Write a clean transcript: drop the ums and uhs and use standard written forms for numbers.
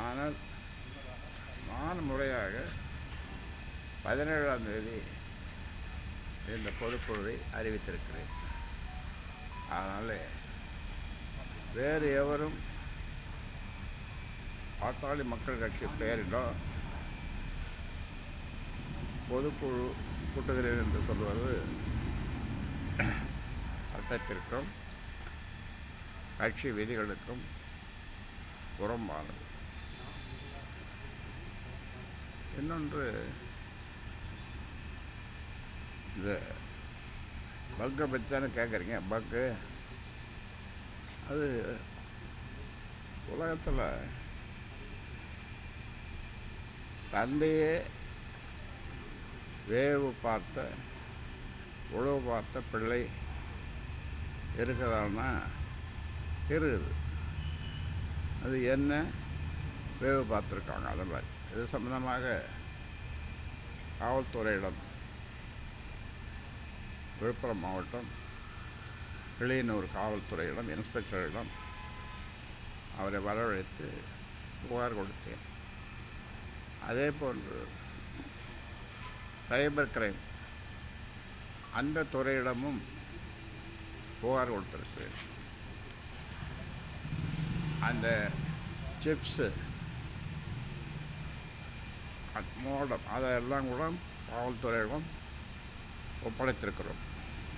ஆனால் நான் முறையாக 17ஆம் தேதி இந்த பொதுக்குழுவை அறிவித்திருக்கிறேன். அதனால் வேறு எவரும் பாட்டாளி மக்கள் கட்சி பெயரிலோ பொதுக்குழு கூட்டுகிறேன் என்று சொல்வது சட்டத்திற்கும் கட்சி விதிகளுக்கும் புறம்பானது. இன்னொன்று, இந்த பக்கை பற்றி தானே கேட்குறீங்க. பக்கு அது உலகத்தில் தந்தையே வேவு பார்த்த உழவு பார்த்த பிள்ளை இருக்குதான்னா இருக்குது. அது என்ன வேவு பார்த்துருக்காங்க. அது மாதிரி இது சம்பந்தமாக காவல்துறையிடம் விழுப்புரம் மாவட்டம் கிளியனூர் காவல்துறையிடம் இன்ஸ்பெக்டரிடம் அவரை வரவழைத்து புகார் கொடுத்தேன். அதே போன்று சைபர் கிரைம் அந்த துறையிடமும் புகார் கொடுத்துருக்கிறேன். அந்த சிப்ஸு மோடம் அதெல்லாம் கூட காவல்துறையிடம் ஒப்படைத்திருக்கிறோம்.